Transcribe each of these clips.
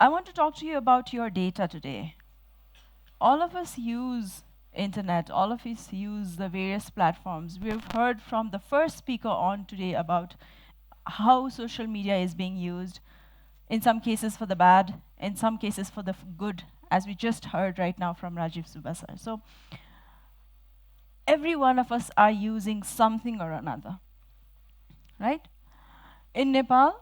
I want to talk to you about your data today. All of us use internet, all of us use the various platforms. We've heard from the first speaker on today about how social media is being used, in some cases for the bad, in some cases for the good, as we just heard right now from Rajiv Subasar. So every one of us are using something or another, right? In Nepal,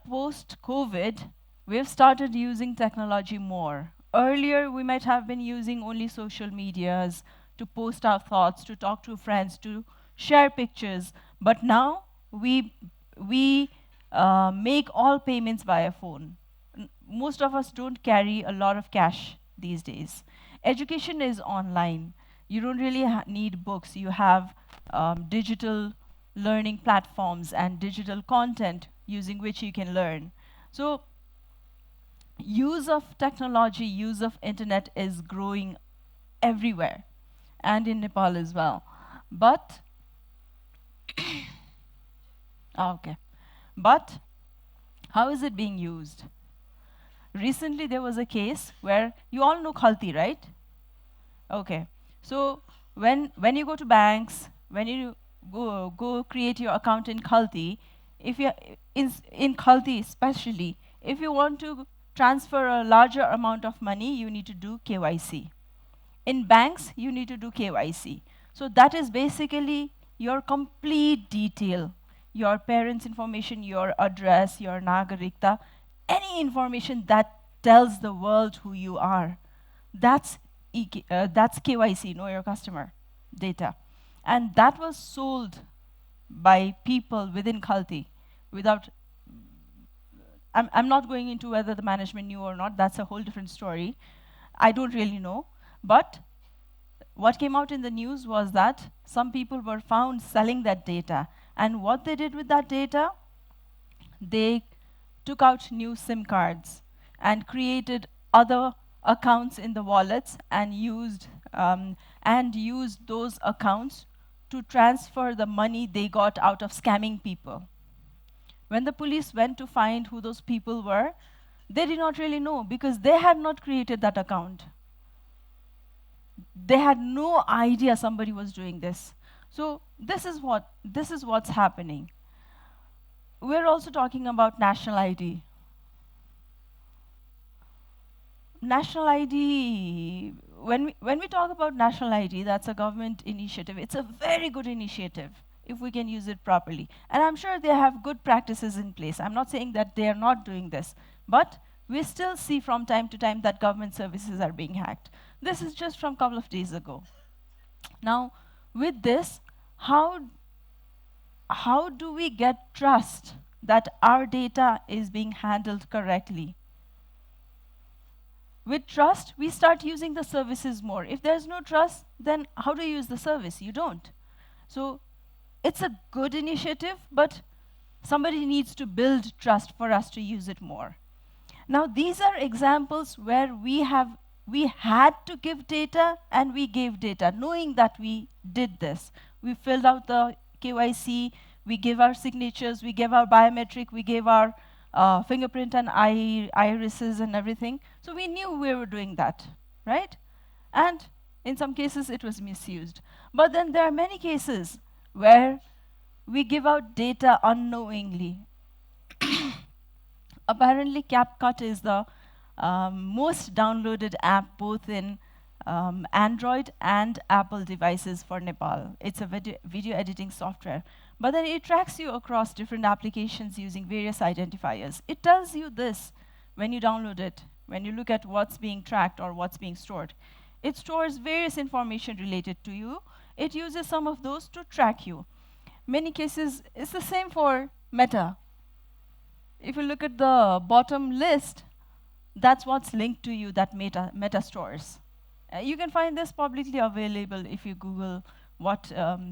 post-COVID, we've started using technology more. Earlier, we might have been using only social medias to post our thoughts, to talk to friends, to share pictures. But now, we make all payments via phone. Most of us don't carry a lot of cash these days. Education is online. You don't really need books. You have digital learning platforms and digital content using which you can learn. So use of technology, use of internet is growing everywhere, and in Nepal as well. But, okay. But how is it being used? Recently, there was a case where, you all know Khalti, right? Okay. So when you go to banks, when you go create your account in Khalti, if you in Khalti especially, if you want to transfer a larger amount of money, you need to do KYC. In banks, you need to do KYC. So that is basically your complete detail, your parents' information, your address, your nagarikta, any information that tells the world who you are. That's that's KYC, know your customer data. And that was sold by people within Khalti without, I'm not going into whether the management knew or not, that's a whole different story. I don't really know. But what came out in the news was that some people were found selling that data. And what they did with that data, they took out new SIM cards and created other accounts in the wallets and used those accounts to transfer the money they got out of scamming people. When the police went to find who those people were, they did not really know because they had not created that account. They had no idea somebody was doing this. So this is what's happening. We're also talking about national ID. National ID, when we talk about national ID, that's a government initiative. It's a very good initiative if we can use it properly. And I'm sure they have good practices in place. I'm not saying that they are not doing this. But we still see from time to time that government services are being hacked. This is just from a couple of days ago. Now, with this, how do we get trust that our data is being handled correctly? With trust, we start using the services more. If there's no trust, then how do you use the service? You don't. So it's a good initiative, but somebody needs to build trust for us to use it more. Now, these are examples where we had to give data and we gave data, knowing that we did this. We filled out the KYC, we gave our signatures, we gave our biometric, we gave our fingerprint and irises and everything. So we knew we were doing that, right? And in some cases, it was misused. But then there are many cases where we give out data unknowingly. Apparently, CapCut is the most downloaded app both in Android and Apple devices for Nepal. It's a video editing software. But then it tracks you across different applications using various identifiers. It tells you this when you download it, when you look at what's being tracked or what's being stored. It stores various information related to you. It uses some of those to track you. Many cases, it's the same for Meta. If you look at the bottom list, that's what's linked to you that Meta stores. You can find this publicly available if you Google what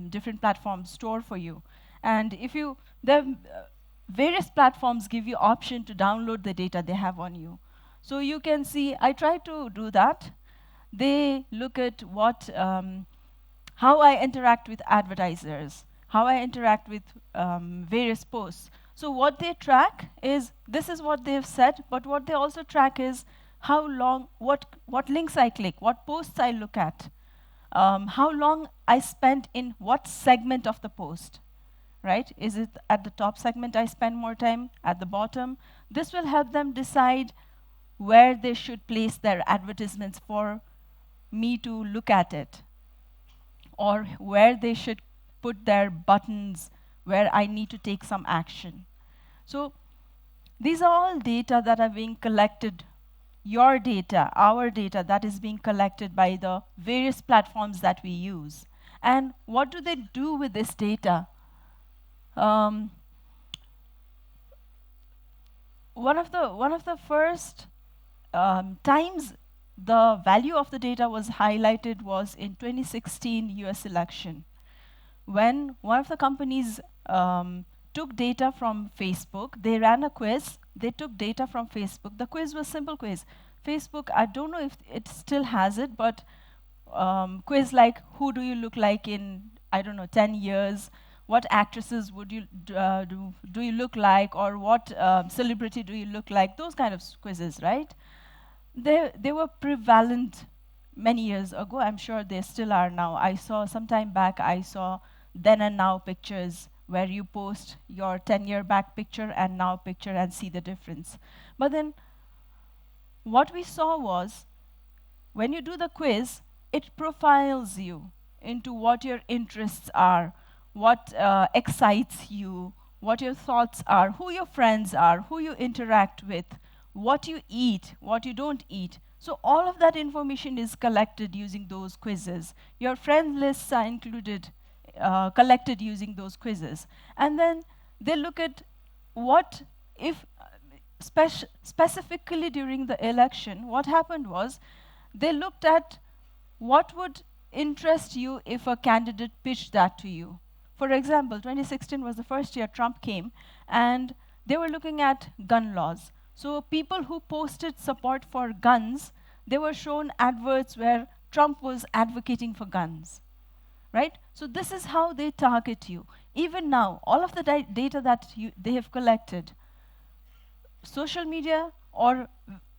different platforms store for you. And if you, various platforms give you option to download the data they have on you. So you can see, I try to do that. They look at what, how I interact with advertisers. how I interact with various posts. So what they track is, this is what they've said, but what they also track is how long, what links I click, what posts I look at, how long I spent in what segment of the post, right? Is it at the top segment I spend more time, at the bottom? This will help them decide where they should place their advertisements for me to look at it, or where they should put their buttons where I need to take some action. So these are all data that are being collected, your data, our data that is being collected by the various platforms that we use. And what do they do with this data? Um, one of the first times the value of the data was highlighted was in 2016 US election, when one of the companies took data from Facebook. They ran a quiz. They took data from Facebook. The quiz was simple quiz. Facebook, I don't know if it still has it, but quiz like, who do you look like in, I don't know, 10 years? What actresses would you do you look like, or what celebrity do you look like? Those kind of quizzes, right? They were prevalent many years ago. I'm sure they still are now. I saw some time back, I saw then and now pictures where you post your 10-year back picture and now picture and see the difference. But then what we saw was, when you do the quiz, it profiles you into what your interests are, what excites you, what your thoughts are, who your friends are, who you interact with, what you eat, what you don't eat. So all of that information is collected using those quizzes. Your friend lists are included, collected using those quizzes. And then they look at what, if specifically during the election, what happened was, they looked at what would interest you if a candidate pitched that to you. For example, 2016 was the first year Trump came, and they were looking at gun laws. So people who posted support for guns, they were shown adverts where Trump was advocating for guns, right? So this is how they target you. Even now, all of the data that they have collected, social media, or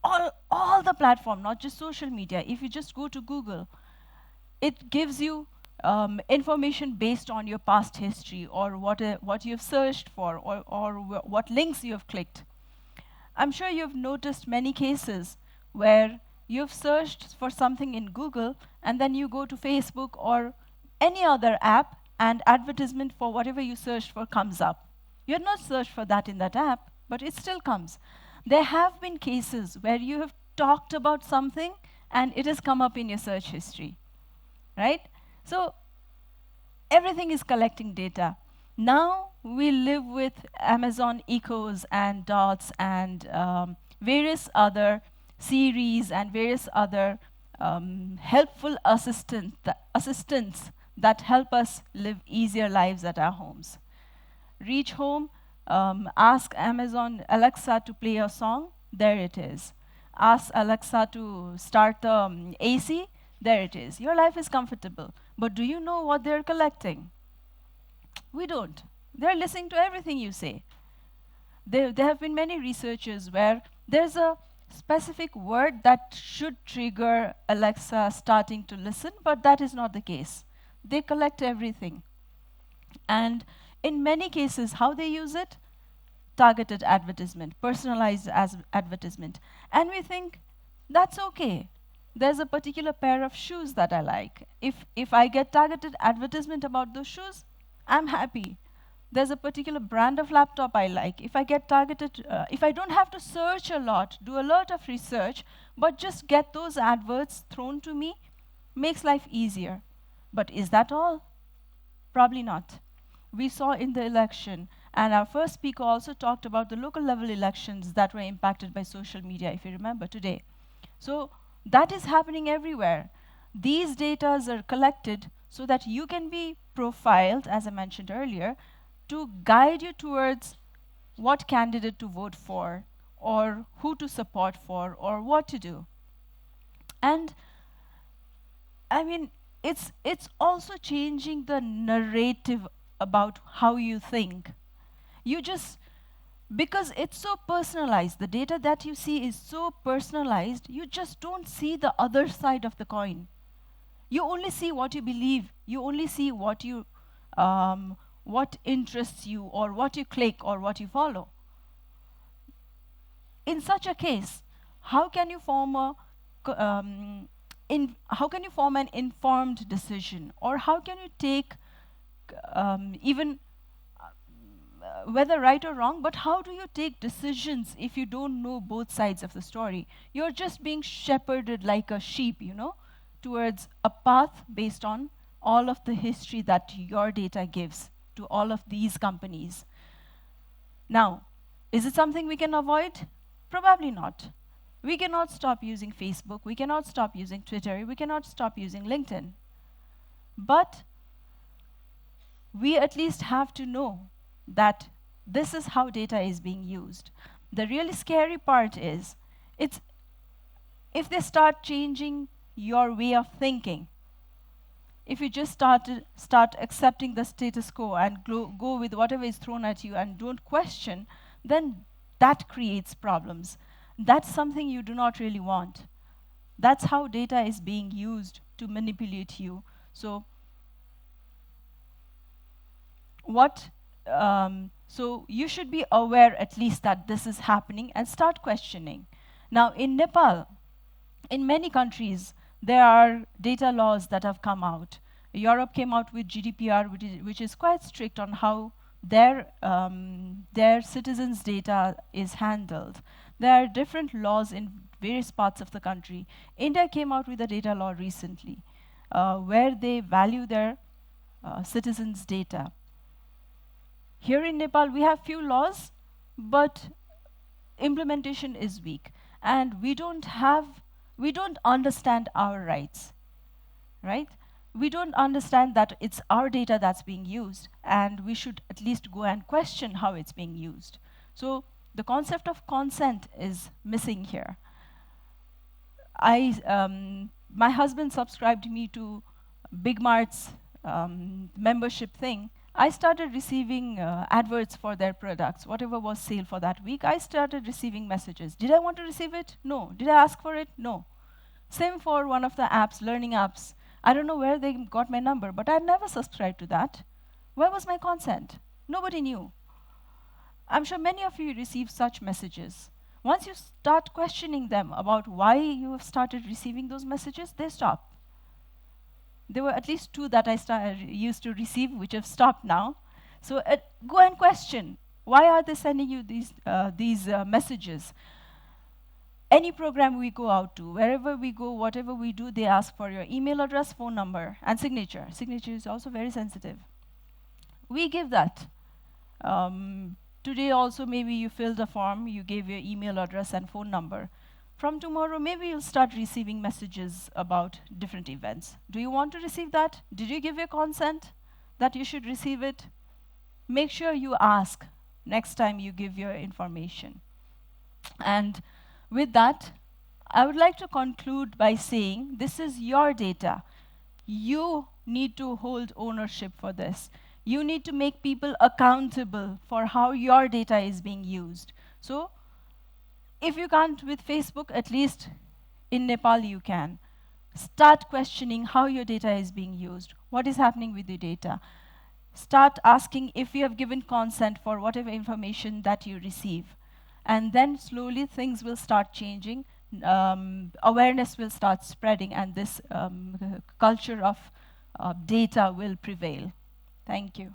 all the platform, not just social media. If you just go to Google, it gives you information based on your past history, or what you've searched for, or what links you have clicked. I'm sure you've noticed many cases where you've searched for something in Google, and then you go to Facebook or any other app, and advertisement for whatever you searched for comes up. You had not searched for that in that app, but it still comes. There have been cases where you have talked about something, and it has come up in your search history, right? So everything is collecting data. Now we live with Amazon Echoes and Dots and various other Series and various other helpful assistants that help us live easier lives at our homes. Reach home, ask Amazon Alexa to play a song, there it is. Ask Alexa to start the AC, there it is. Your life is comfortable. But do you know what they're collecting? We don't. They're listening to everything you say. There have been many researches where there's a specific word that should trigger Alexa starting to listen, but that is not the case. They collect everything. And in many cases, how they use it? Targeted advertisement, personalized advertisement. And we think, that's okay. There's a particular pair of shoes that I like. If I get targeted advertisement about those shoes, I'm happy. There's a particular brand of laptop I like. If I get targeted, if I don't have to search a lot, do a lot of research, but just get those adverts thrown to me, makes life easier. But is that all? Probably not. We saw in the election, and our first speaker also talked about the local level elections that were impacted by social media, if you remember today. So that is happening everywhere. These data are collected so that you can be profiled, as I mentioned earlier, to guide you towards what candidate to vote for, or who to support for, or what to do. And I mean, it's also changing the narrative about how you think. You just, because it's so personalized, the data that you see is so personalized, you just don't see the other side of the coin. You only see what you believe. You only see what interests you, or what you click, or what you follow. In such a case, how can you form how can you form an informed decision, or how can you take even whether right or wrong, but how do you take decisions if you don't know both sides of the story? You're just being shepherded like a sheep, towards a path based on all of the history that your data gives to all of these companies. Now, is it something we can avoid? Probably not. We cannot stop using Facebook, we cannot stop using Twitter, we cannot stop using LinkedIn. But we at least have to know that this is how data is being used. The really scary part is, if they start changing your way of thinking, if you just start accepting the status quo and go with whatever is thrown at you and don't question, then that creates problems. That's something you do not really want. That's how data is being used to manipulate you. So so you should be aware at least that this is happening and start questioning. Now in Nepal, in many countries, there are data laws that have come out. Europe came out with GDPR, which is quite strict on how their citizens' data is handled. There are different laws in various parts of the country. India came out with a data law recently, where they value their citizens' data. Here in Nepal, we have few laws, but implementation is weak. And we don't understand our rights, right? We don't understand that it's our data that's being used, and we should at least go and question how it's being used. So the concept of consent is missing here. My husband subscribed me to Big Mart's membership thing. I started receiving adverts for their products. Whatever was sale for that week, I started receiving messages. Did I want to receive it? No. Did I ask for it? No. Same for one of the apps, learning apps. I don't know where they got my number, but I never subscribed to that. Where was my consent? Nobody knew. I'm sure many of you receive such messages. Once you start questioning them about why you have started receiving those messages, they stop. There were at least 2 that I used to receive, which have stopped now. So go and question, why are they sending you these messages? Any program we go out to, wherever we go, whatever we do, they ask for your email address, phone number, and signature. Signature is also very sensitive. We give that. Today also, maybe you filled a form, you gave your email address and phone number. From tomorrow, maybe you'll start receiving messages about different events. Do you want to receive that? Did you give your consent that you should receive it? Make sure you ask next time you give your information. And with that, I would like to conclude by saying this is your data. You need to hold ownership for this. You need to make people accountable for how your data is being used. So if you can't with Facebook, at least in Nepal you can. Start questioning how your data is being used. What is happening with your data? Start asking if you have given consent for whatever information that you receive. And then slowly things will start changing. Awareness will start spreading, and this culture of data will prevail. Thank you.